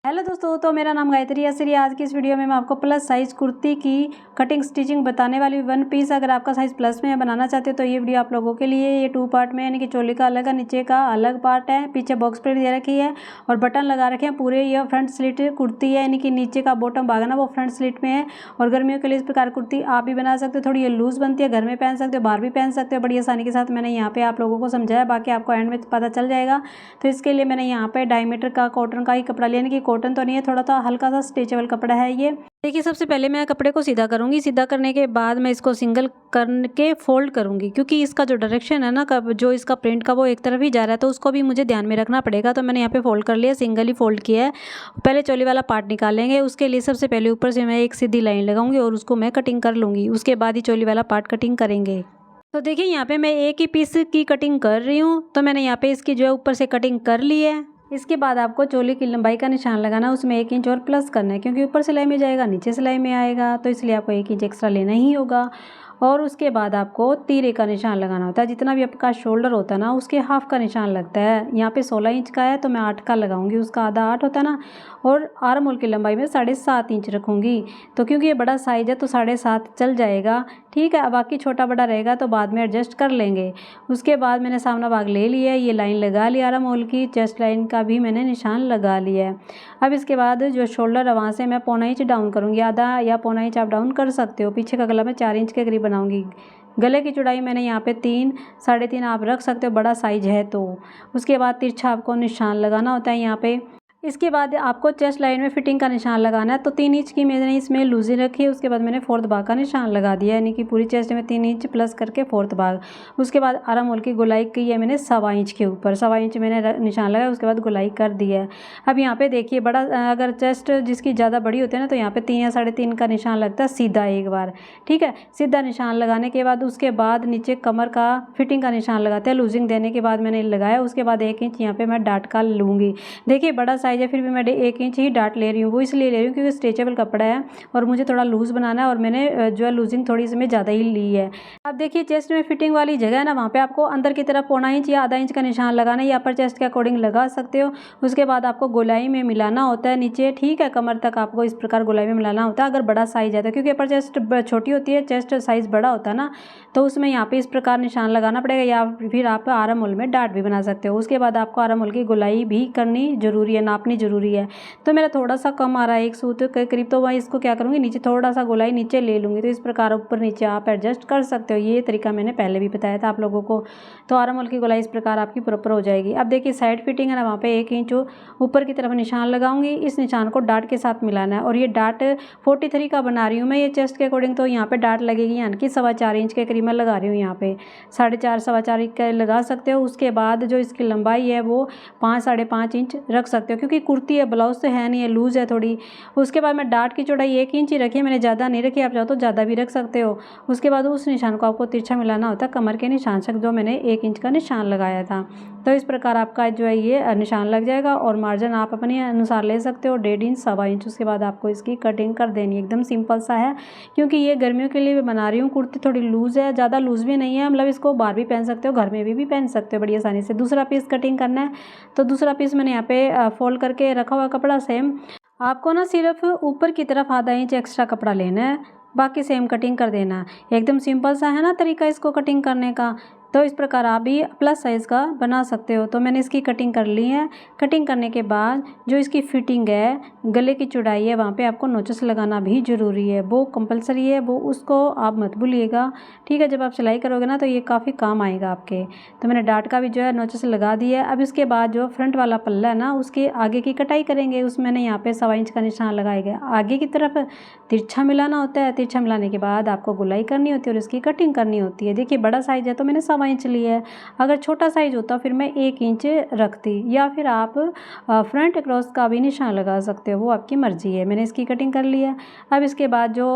Hello दोस्तों, तो मेरा नाम गायत्री है। आज की इस वीडियो में मैं आपको प्लस साइज़ कुर्ती की कटिंग स्टिचिंग बताने वाली वन पीस। अगर आपका साइज़ प्लस में बनाना चाहते हो तो ये वीडियो आप लोगों के लिए। ये 2 पार्ट में, यानी कि चोली का अलग है, नीचे का अलग पार्ट है। पीछे बॉक्स प्लेट दे रखी है और बटन लगा रखे हैं पूरे। ये फ्रंट स्लिट कुर्ती है, यानी कि नीचे का बॉटम भाग है ना वो फ्रंट स्लिट में है। और गर्मियों के लिए इस प्रकार कुर्ती आप भी बना सकते हो। थोड़ी ये लूज़ बनती है, घर में पहन सकते हो, बाहर भी पहन सकते हो बड़ी आसानी के साथ। मैंने यहाँ पे आप लोगों को समझाया, बाकी आपको एंड में पता चल जाएगा। तो इसके लिए मैंने यहाँ पे डायमीटर का कॉटन का ही कपड़ा लिया, यानी कि कॉटन तो नहीं है, थोड़ा हल्का सा स्ट्रेचेबल कपड़ा है ये। देखिए, सबसे पहले मैं कपड़े को सीधा करूंगी। सीधा करने के बाद मैं इसको सिंगल करके फोल्ड करूंगी, क्योंकि इसका जो डायरेक्शन है ना, जो इसका प्रिंट का वो एक तरफ ही जा रहा है, तो उसको भी मुझे ध्यान में रखना पड़ेगा। तो मैंने यहाँ पे फोल्ड कर लिया, सिंगल ही फोल्ड किया है। पहले चोली वाला पार्ट निकालेंगे। उसके लिए सबसे पहले ऊपर से मैं एक सीधी लाइन लगाऊंगी और उसको मैं कटिंग कर लूँगी। उसके बाद ही चोली वाला पार्ट कटिंग करेंगे। तो देखिए, यहाँ पे मैं एक ही पीस की कटिंग कर रही हूँ। तो मैंने यहाँ पे इसकी जो है ऊपर से कटिंग कर ली है। इसके बाद आपको चोली की लंबाई का निशान लगाना, उसमें 1 इंच और प्लस करना है, क्योंकि ऊपर सिलाई में जाएगा, नीचे सिलाई में आएगा, तो इसलिए आपको 1 इंच एक्स्ट्रा लेना ही होगा। और उसके बाद आपको तीरे का निशान लगाना होता है। जितना भी आपका शोल्डर होता है ना, उसके हाफ का निशान लगता है। यहाँ पे 16 इंच का है तो मैं 8 का लगाऊंगी, उसका आधा 8 होता है ना। और आर्म होल की लंबाई में 7.5 इंच रखूँगी। तो क्योंकि ये बड़ा साइज़ है तो 7.5 चल जाएगा, ठीक है। अब बाकी छोटा बड़ा रहेगा तो बाद में एडजस्ट कर लेंगे। उसके बाद मैंने सामना भाग ले लिया है, ये लाइन लगा ली आर्म होल की। चेस्ट लाइन का भी मैंने निशान लगा लिया है। अब इसके बाद जो शोल्डर है वहाँ से मैं 1.25 इंच डाउन करूँगी। आधा या 1.25 इंच आप डाउन कर सकते हो। पीछे का गला मैं 4 इंच के करीब बनाऊँगी। गले की चौड़ाई मैंने यहाँ पे 3, 3.5 आप रख सकते हो, बड़ा साइज है तो। उसके बाद तिरछा आपको निशान लगाना होता है यहाँ पे। इसके बाद आपको चेस्ट लाइन में फिटिंग का निशान लगाना है। तो 3 इंच की मैंने इसमें लूजी रखी है। उसके बाद मैंने 4th भाग का निशान लगा दिया, यानी कि पूरी चेस्ट में 3 इंच प्लस करके 4th भाग। उसके बाद आर्म होल की गोलाई की है मैंने 1.25 इंच के ऊपर, 1.25 इंच मैंने निशान लगाया। उसके बाद गोलाई कर दी है। अब यहाँ पे देखिए, बड़ा अगर चेस्ट जिसकी ज़्यादा बड़ी होती है ना, तो यहाँ पे 3 या 3.5 का निशान लगता है सीधा एक बार, ठीक है। सीधा निशान लगाने के बाद उसके बाद नीचे कमर का फिटिंग का निशान लगाते हैं। लूजिंग देने के बाद मैंने लगाया। उसके बाद 1 इंच यहाँ पे मैं डाट का लूँगी। देखिए, बड़ा साइज है फिर भी मैं 1 इंच ही डाट ले रही हूँ। वो इसलिए ले रही हूँ क्योंकि स्ट्रेचेबल कपड़ा है और मुझे थोड़ा लूज़ बनाना है, और मैंने जो है लूजिंग थोड़ी इसमें ज़्यादा ही ली है। अब देखिए, चेस्ट में फिटिंग वाली जगह है ना, वहाँ पे आपको अंदर की तरफ 1.25 इंच या आधा इंच का निशान लगाना है, या अपर चेस्ट के अकॉर्डिंग लगा सकते हो। उसके बाद आपको गोलाई में मिलाना होता है नीचे, ठीक है। कमर तक आपको इस प्रकार गोलाई में मिलाना होता है अगर बड़ा साइज है तो, क्योंकि अपर चेस्ट छोटी होती है, चेस्ट साइज बड़ा होता है ना, तो उसमें यहाँ पे इस प्रकार निशान लगाना पड़ेगा। या फिर आप आर्म होल में डाट भी बना सकते हो। उसके बाद आपको आर्म होल की गोलाई भी करनी जरूरी है, नापनी जरूरी है। तो मेरा थोड़ा सा कम आ रहा है, 1 सूत के करीब, तो मैं इसको क्या करूँगी, नीचे थोड़ा सा गोलाई नीचे ले लूँगी। तो इस प्रकार ऊपर नीचे आप एडजस्ट कर सकते हो। ये तरीका मैंने पहले भी बताया था आप लोगों को। तो आर्म होल की गोलाई इस प्रकार आपकी प्रॉपर हो जाएगी। अब देखिए, साइड फिटिंग है ना, वहाँ पे 1 इंच ऊपर की तरफ निशान लगाऊंगी। इस निशान को डाट के साथ मिलाना है, और ये डाट 43 का बना रही हूँ मैं, ये चेस्ट के अकॉर्डिंग। तो यहाँ पे डाट लगेगी, यानी कि 4.25 इंच के करीब मैं लगा रही हूँ। यहाँ पे 4.5, 4.25 का लगा सकते हो। उसके बाद जो इसकी लंबाई है वो 5, 5.5 इंच रख सकते हो, क्योंकि कुर्ती है, ब्लाउज तो है नहीं है, लूज है थोड़ी। उसके बाद मैं डाट की चौड़ाई 1 इंच ही रखी है, मैंने ज़्यादा नहीं रखी। आप चाहो तो ज़्यादा भी रख सकते हो। उसके बाद उस निशान को आपको तिरछा मिलाना होता है कमर के निशान से, जो मैंने 1 इंच का निशान लगाया था। तो इस प्रकार आपका जो है ये निशान लग जाएगा। और मार्जिन आप अपने अनुसार ले सकते हो, 1.5 इंच, 1.25 इंच। उसके बाद आपको इसकी कटिंग कर देनी, एकदम सिंपल सा है। क्योंकि ये गर्मियों के लिए भी बना रही हूँ, कुर्ती थोड़ी लूज़ है, ज़्यादा लूज़ भी नहीं है, मतलब इसको बाहर भी पहन सकते हो, घर में भी पहन सकते हो बड़ी आसानी से। दूसरा पीस कटिंग करना है, तो दूसरा पीस मैंने यहाँ पे फोल्ड करके रखा हुआ कपड़ा सेम। आपको ना सिर्फ ऊपर की तरफ आधा इंच एक्स्ट्रा कपड़ा लेना है, बाकी सेम कटिंग कर देना। एकदम सिंपल सा है ना तरीका इसको कटिंग करने का। तो इस प्रकार आप भी प्लस साइज़ का बना सकते हो। तो मैंने इसकी कटिंग कर ली है। कटिंग करने के बाद जो इसकी फिटिंग है, गले की चौड़ाई है, वहाँ पे आपको नोचस लगाना भी ज़रूरी है, वो कंपलसरी है, वो उसको आप मत भूलिएगा, ठीक है। जब आप सिलाई करोगे ना तो ये काफ़ी काम आएगा आपके। तो मैंने डाट का भी जो है नोचस लगा दिया है। अब इसके बाद जो फ्रंट वाला पल्ला है ना, उसके आगे की कटाई करेंगे। उसमें मैंने यहाँ पे 1.25 इंच का निशान लगाएगा। आगे की तरफ तिरछा मिलाना होता है। तिरछा मिलाने के बाद आपको गुलाई करनी होती है और इसकी कटिंग करनी होती है। देखिए, बड़ा साइज है तो मैंने 1.25 इंच लिया है। अगर छोटा साइज होता फिर मैं 1 इंच रखती, या फिर आप फ्रंट क्रॉस का भी निशान लगा सकते हो, वो आपकी मर्जी है। मैंने इसकी कटिंग कर ली है। अब इसके बाद जो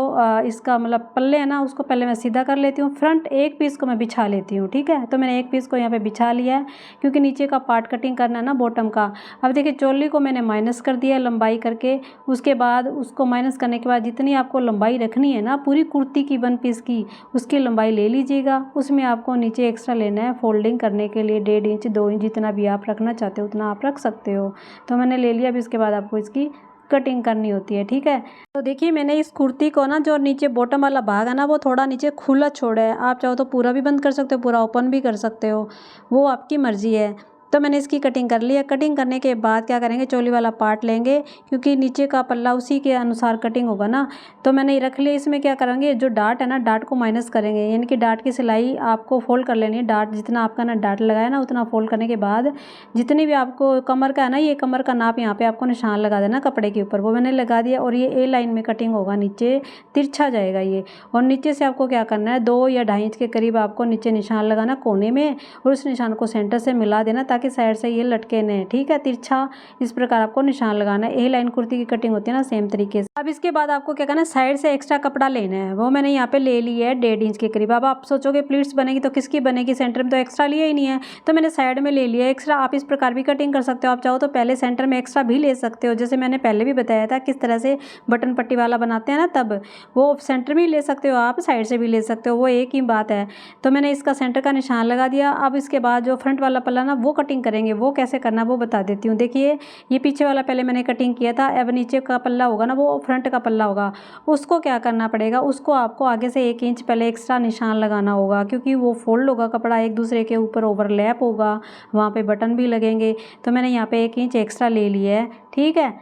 इसका मतलब पल्ले है ना, उसको पहले मैं सीधा कर लेती हूँ। फ्रंट एक पीस को मैं बिछा लेती हूँ, ठीक है। तो मैंने एक पीस को यहाँ पे बिछा लिया है, क्योंकि नीचे का पार्ट कटिंग करना है ना बॉटम का। अब देखिए, चोली को मैंने माइनस कर दिया लंबाई करके। उसके बाद उसको माइनस करने के बाद जितनी आपको लंबाई रखनी है ना पूरी कुर्ती की 1 पीस की, उसकी लंबाई ले लीजिएगा। उसमें आपको नीचे एक्स्ट्रा लेना है फोल्डिंग करने के लिए 1.5 इंच 2 इंच जितना भी आप रखना चाहते हो उतना आप रख सकते हो। तो मैंने ले लिया। अब इसके बाद आपको इसकी कटिंग करनी होती है, ठीक है। तो देखिए मैंने इस कुर्ती को ना जो नीचे बॉटम वाला भाग है ना वो थोड़ा नीचे खुला छोड़ा है। आप चाहो तो पूरा भी बंद कर सकते हो, पूरा ओपन भी कर सकते हो, वो आपकी मर्जी है। तो मैंने इसकी कटिंग कर ली है। कटिंग करने के बाद क्या करेंगे, चोली वाला पार्ट लेंगे क्योंकि नीचे का पल्ला उसी के अनुसार कटिंग होगा ना। तो मैंने ये रख लिया। इसमें क्या करेंगे, जो डाट है ना डाट को माइनस करेंगे, यानी कि डाट की सिलाई आपको फोल्ड कर लेनी है। डाट जितना आपका ना डाट लगाया ना उतना फोल्ड करने के बाद जितनी भी आपको कमर का है ना, ये कमर का नाप यहाँ पे आपको निशान लगा देना कपड़े के ऊपर, वो मैंने लगा दिया। और ये ए लाइन में कटिंग होगा, नीचे तिरछा जाएगा ये। और नीचे से आपको क्या करना है, 2 या 2.5 इंच के करीब आपको नीचे निशान लगाना कोने में, और उस निशान को सेंटर से मिला देना ताकि साइड से ये लटके नहीं, ठीक है। तिरछा इस प्रकार आपको निशान लगाना है। ए लाइन कुर्ती की कटिंग होती है ना सेम तरीके से। अब इसके बाद आपको क्या करना है, साइड से एक्स्ट्रा कपड़ा लेना है, वो मैंने यहाँ पे ले लिया है 1.5 इंच के करीब। अब आप सोचोगे प्लीट्स बनेगी तो किसकी बनेगी, सेंटर में तो एक्स्ट्रा लिया ही नहीं है, तो मैंने साइड में ले लिया एक्स्ट्रा। आप इस प्रकार भी कटिंग कर सकते हो, आप चाहो तो पहले सेंटर में एक्स्ट्रा भी ले सकते हो, जैसे मैंने पहले भी बताया था किस तरह से बटन पट्टी वाला बनाते हैं ना, तब वो सेंटर में ले सकते हो, आप साइड से भी ले सकते हो, वो एक ही बात है। तो मैंने इसका सेंटर का निशान लगा दिया। अब इसके बाद जो फ्रंट वाला पल्ला ना वो कटिंग करेंगे, वो कैसे करना वो बता देती हूँ। देखिए ये पीछे वाला पहले मैंने कटिंग किया था, अब नीचे का पल्ला होगा ना वो फ्रंट का पल्ला होगा, उसको क्या करना पड़ेगा, उसको आपको आगे से 1 इंच पहले एक्स्ट्रा निशान लगाना होगा, क्योंकि वो फोल्ड होगा कपड़ा, एक दूसरे के ऊपर ओवरलैप होगा, वहाँ पे बटन भी लगेंगे। तो मैंने यहाँ पे 1 इंच एक्स्ट्रा ले लिया है, ठीक है,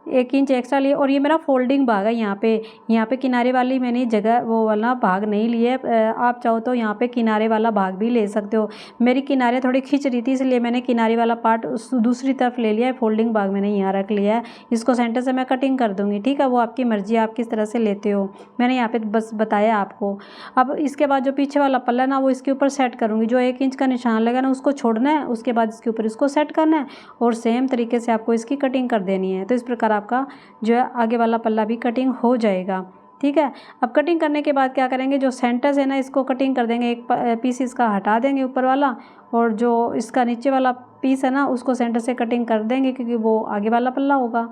1 इंच एक्स्ट्रा लिए। और ये मेरा फोल्डिंग भाग है, यहाँ पे किनारे वाली मैंने जगह वो वाला भाग नहीं लिया है। आप चाहो तो यहाँ पे किनारे वाला भाग भी ले सकते हो। मेरी किनारे थोड़ी खिंच रही थी इसलिए मैंने किनारे वाला पार्ट दूसरी तरफ ले लिया है, फोल्डिंग भाग मैंने यहाँ रख लिया है। इसको सेंटर से मैं कटिंग कर दूँगी, ठीक है, वो आपकी मर्जी है आप किस तरह से लेते हो, मैंने यहाँ पे बस बताया आपको। अब इसके बाद जो पीछे वाला पल्ला ना वो इसके ऊपर सेट करूँगी, जो 1 इंच का निशान लगा ना उसको छोड़ना है, उसके बाद इसके ऊपर इसको सेट करना है और सेम तरीके से आपको इसकी कटिंग कर देनी है। तो इस प्रकार आपका जो है आगे वाला पल्ला भी कटिंग हो जाएगा, ठीक है। अब कटिंग करने के बाद क्या करेंगे, जो सेंटर से ना इसको कटिंग कर देंगे, एक पीस इसका हटा देंगे ऊपर वाला, और जो इसका नीचे वाला पीस है ना उसको सेंटर से कटिंग कर देंगे क्योंकि वो आगे वाला पल्ला होगा।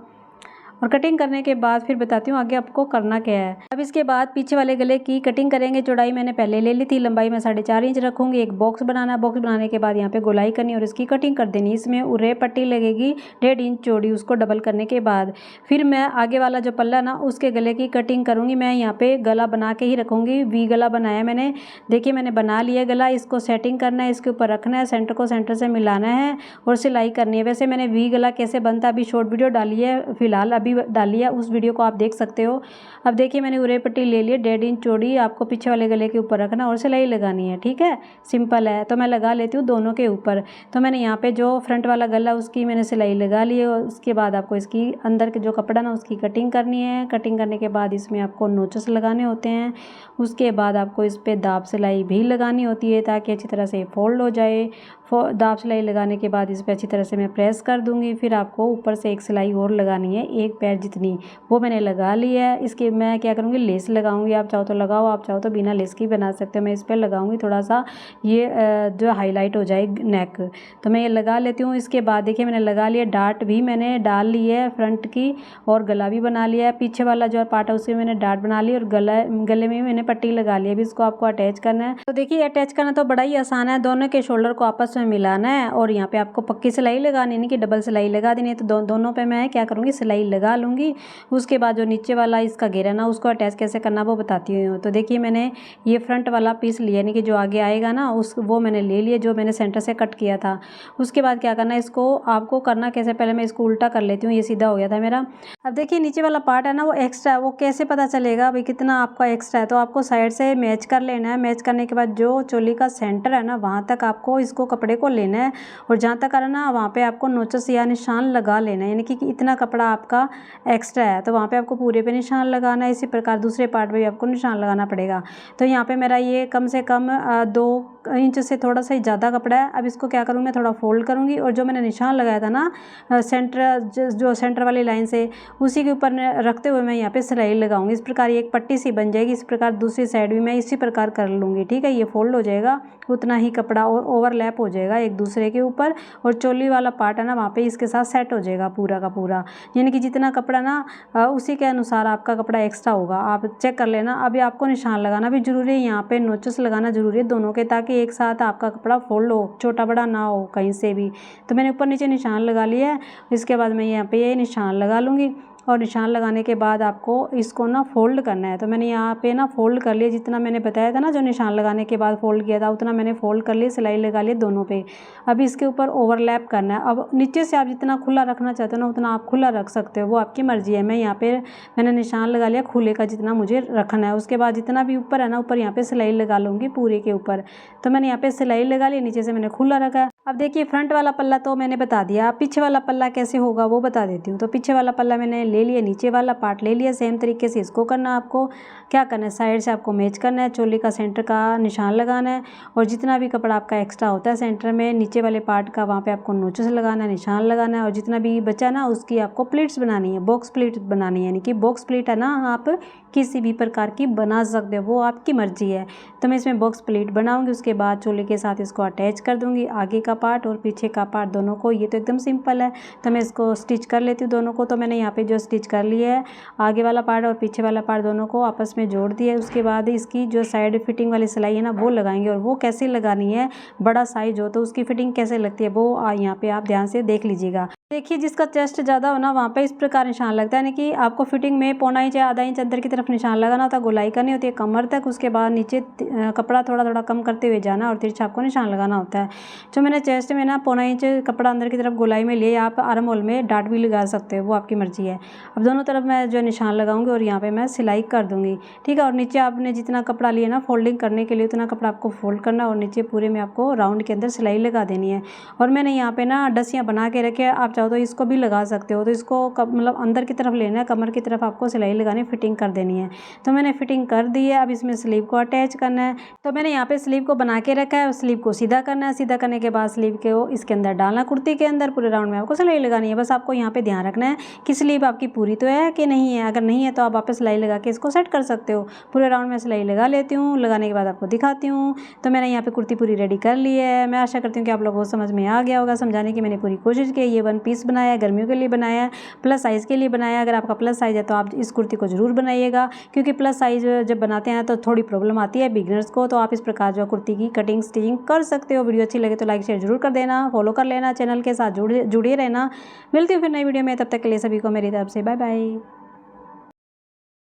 और कटिंग करने के बाद फिर बताती हूँ आगे आपको करना क्या है। अब इसके बाद पीछे वाले गले की कटिंग करेंगे। चौड़ाई मैंने पहले ले ली थी, लंबाई मैं 4.5 इंच रखूँगी। एक बॉक्स बनाना है, बॉक्स बनाने के बाद यहाँ पे गोलाई करनी और इसकी कटिंग कर देनी। इसमें उरे पट्टी लगेगी 1.5 इंच चौड़ी, उसको डबल करने के बाद फिर मैं आगे वाला जो पल्ला ना उसके गले की कटिंग करूँगी। मैं यहाँ पे गला बना के ही रखूँगी, वी गला बनाया मैंने, देखिए मैंने बना लिया गला। इसको सेटिंग करना है, इसके ऊपर रखना है, सेंटर को सेंटर से मिलाना है और सिलाई करनी है। वैसे मैंने वी गला कैसे बनता अभी शॉर्ट वीडियो डाली है, फिलहाल अभी डाली है, उस वीडियो को आप देख सकते हो। अब देखिए मैंने उरे पट्टी ले ली 1.5 इंच चौड़ी, आपको पीछे वाले गले के ऊपर रखना और सिलाई लगानी है, ठीक है, सिंपल है। तो मैं लगा लेती हूँ दोनों के ऊपर। तो मैंने यहाँ पे जो फ्रंट वाला गला उसकी मैंने सिलाई लगा ली है। उसके बाद आपको इसकी अंदर के जो कपड़ा ना उसकी कटिंग करनी है। कटिंग करने के बाद इसमें आपको नोचस लगाने होते हैं। उसके बाद आपको इस पर दाब सिलाई भी लगानी होती है ताकि अच्छी तरह से फोल्ड हो जाए। दाब सिलाई लगाने के बाद इस पर अच्छी तरह से मैं प्रेस कर दूंगी। फिर आपको ऊपर से एक सिलाई और लगानी है, एक पैर जितनी, वो मैंने लगा ली है। इसके मैं क्या करूँगी, लेस लगाऊंगी। आप चाहो तो लगाओ, आप चाहो तो बिना लेस की बना सकते हो। मैं इस पर लगाऊंगी थोड़ा सा, ये जो हाईलाइट हो जाए नेक, तो मैं ये लगा लेती हूँ। इसके बाद देखिए मैंने लगा लिया, डाट भी मैंने डाल ली है फ्रंट की और गला भी बना लिया है। पीछे वाला जो पार्ट है उसमें मैंने डाट बना ली और गले में मैंने पट्टी लगा ली है। अभी इसको आपको अटैच करना है। तो देखिए अटैच करना तो बड़ा ही आसान है, दोनों के शोल्डर को आपस में मिलाना है और यहाँ पे आपको पक्की सिलाई लगानी, नहीं कि डबल सिलाई लगा देनी है। तो दोनों पे मैं क्या करूँगी, सिलाई लगा लूँगी। उसके बाद जो नीचे वाला इसका घेरा ना उसको अटैच कैसे करना वो बताती हूँ। तो देखिए मैंने ये फ्रंट वाला पीस लिया, यानी कि जो आगे आएगा ना वो मैंने ले लिया, जो मैंने सेंटर से कट किया था। उसके बाद क्या करना है, इसको आपको करना कैसे, पहले मैं इसको उल्टा कर लेती हूँ, ये सीधा हो गया था मेरा। अब देखिए नीचे वाला पार्ट है ना वो एक्स्ट्रा है, वो कैसे पता चलेगा भाई कितना आपका एक्स्ट्रा है, तो आपको साइड से मैच कर लेना है। मैच करने के बाद जो चोली का सेंटर है ना वहाँ तक आपको इसको कपड़े को लेना है और जहाँ तक है ना वहाँ पे आपको नोचस या निशान लगा लेना है, यानी कि इतना कपड़ा आपका एक्स्ट्रा है तो वहाँ पे आपको पूरे पे निशान लगाना है। इसी प्रकार दूसरे पार्ट पे भी आपको निशान लगाना पड़ेगा। तो यहाँ पे मेरा ये कम से कम 2 इंच से थोड़ा सा ही ज़्यादा कपड़ा है। अब इसको क्या करूँगी, मैं थोड़ा फोल्ड करूँगी और जो मैंने निशान लगाया था ना जो सेंटर वाली लाइन से, उसी के ऊपर रखते हुए मैं यहाँ पे सिलाई लगाऊंगी। इस प्रकार एक पट्टी सी बन जाएगी। इस प्रकार दूसरी साइड भी मैं इसी प्रकार कर लूँगी, ठीक है। ये फोल्ड हो जाएगा, उतना ही कपड़ा और ओवरलैप हो जाएगा एक दूसरे के ऊपर, और चोली वाला पार्ट है ना वहाँ पे इसके साथ सेट हो जाएगा पूरा का पूरा। यानी कि जितना कपड़ा ना उसी के अनुसार आपका कपड़ा एक्स्ट्रा होगा, आप चेक कर लेना। अभी आपको निशान लगाना भी जरूरी है, यहाँ पे नोचेस लगाना जरूरी है दोनों के, ताकि एक साथ आपका कपड़ा फोल्ड हो, छोटा बड़ा ना हो कहीं से भी। तो मैंने ऊपर नीचे निशान लगा लिया है। इसके बाद मैं यहाँ पे ये निशान लगा लूँगी, और निशान लगाने के बाद आपको इसको ना फोल्ड करना है। तो मैंने यहाँ पे ना फोल्ड कर लिया, जितना मैंने बताया था ना जो निशान लगाने के बाद फोल्ड किया था उतना मैंने फोल्ड कर लिया, सिलाई लगा लिया दोनों पे। अब इसके ऊपर ओवरलैप करना है। अब नीचे से आप जितना खुला रखना चाहते हो ना उतना आप खुला रख सकते हो, वो आपकी मर्जी है। मैं यहाँ पे मैंने निशान लगा लिया खुले का जितना मुझे रखना है। उसके बाद जितना भी ऊपर है ना ऊपर यहाँ पे सिलाई लगा लूँगी पूरे के ऊपर। तो मैंने यहाँ पे सिलाई लगा ली, नीचे से मैंने खुला रखा। अब देखिए फ्रंट वाला पल्ला तो मैंने बता दिया, पीछे वाला पल्ला कैसे होगा वो बता देती हूँ। तो पीछे वाला पल्ला मैंने ले लिया, नीचे वाला पार्ट ले लिया। सेम तरीके से इसको करना, आपको क्या करना है साइड से आपको मैच करना है, चोली का सेंटर का निशान लगाना है, और जितना भी कपड़ा आपका एक्स्ट्रा होता है सेंटर में नीचे वाले पार्ट का वहाँ पे आपको नोचेस लगाना है, निशान लगाना है, और जितना भी बचा ना उसकी आपको प्लीट्स बनानी है, बॉक्स प्लीट बनानी है। यानी कि बॉक्स प्लीट है ना आप किसी भी प्रकार की बना सकते हो, वो आपकी मर्जी है। तो मैं इसमें बॉक्स प्लीट बनाऊंगी, उसके बाद चोली के साथ इसको अटैच कर दूंगी, आगे का पार्ट और पीछे का पार्ट दोनों को। ये तो एकदम सिंपल है। तो मैं इसको स्टिच कर लेती हूँ दोनों को। तो मैंने यहाँ पे जो स्टिच कर लिया है आगे वाला पार्ट और पीछे वाला पार्ट दोनों को आपस में जोड़ दिया। उसके बाद इसकी जो साइड फिटिंग वाली सिलाई है ना वो लगाएंगे, और वो कैसे लगानी है, बड़ा साइज हो तो उसकी फिटिंग कैसे लगती है वो यहाँ पे आप ध्यान से देख लीजिएगा। देखिए जिसका चेस्ट ज़्यादा हो ना वहाँ पे इस प्रकार निशान लगता है, यानी कि आपको फिटिंग में 1.25 इंच या आधा इंच अंदर की तरफ निशान लगाना होता है, गोलाई करनी होती है कमर तक। उसके बाद नीचे कपड़ा थोड़ा थोड़ा कम करते हुए जाना और तिरछा आपको निशान लगाना होता है। जो मैंने चेस्ट में ना 1.25 इंच कपड़ा अंदर की तरफ गोलाई में लिए, आप आर्म होल में डाट भी लगा सकते हो, वो आपकी मर्जी है। अब दोनों तरफ मैं जो निशान लगाऊंगी और यहाँ पे मैं सिलाई कर दूंगी, ठीक है। और नीचे आपने जितना कपड़ा लिया ना फोल्डिंग करने के लिए उतना कपड़ा आपको फोल्ड करना, और नीचे पूरे में आपको राउंड के अंदर सिलाई लगा देनी है। और मैंने यहाँ पे ना डसियाँ बना के रखे, आप चाहो तो इसको भी लगा सकते हो। तो इसको मतलब अंदर की तरफ लेना है, कमर की तरफ आपको सिलाई लगानी, फिटिंग कर देनी है। तो मैंने फिटिंग कर दी है। अब इसमें स्लीव को अटैच करना है। तो मैंने यहाँ पे स्लीव को बना के रखा है, स्लीव को सीधा करना है। सीधा करने के बाद स्लीव को इसके अंदर डालना, कुर्ती के अंदर पूरे राउंड में आपको सिलाई लगानी है। बस आपको यहाँ पे ध्यान रखना है कि स्लीव आपकी पूरी तो है कि नहीं है। अगर नहीं है तो आप वापस सिलाई लगा के इसको सेट कर सकते हो। पूरे राउंड में सिलाई लगा लेती हूँ, लगाने के बाद आपको दिखाती हूँ। तो मैंने यहाँ पे कुर्ती पूरी रेडी कर ली है। मैं आशा करती हूँ कि आप लोगों को समझ में आ गया होगा। समझाने की मैंने पूरी कोशिश की। ये 1 पीस बनाया है, गर्मियों के लिए बनाया है, प्लस साइज़ के लिए बनाया है। अगर आपका प्लस साइज़ है तो आप इस कुर्ती को जरूर बनाइएगा, क्योंकि प्लस साइज़ जब बनाते हैं तो थोड़ी प्रॉब्लम आती है बिगिनर्स को। तो आप इस प्रकार जो कुर्ती की कटिंग स्टिचिंग कर सकते हो। वीडियो अच्छी लगे तो लाइक शेयर जरूर कर देना, फॉलो कर लेना, चैनल के साथ जुड़े रहना। मिलती हूँ फिर नई वीडियो में, तब तक के लिए सभी को मेरी तरफ से बाय बाय।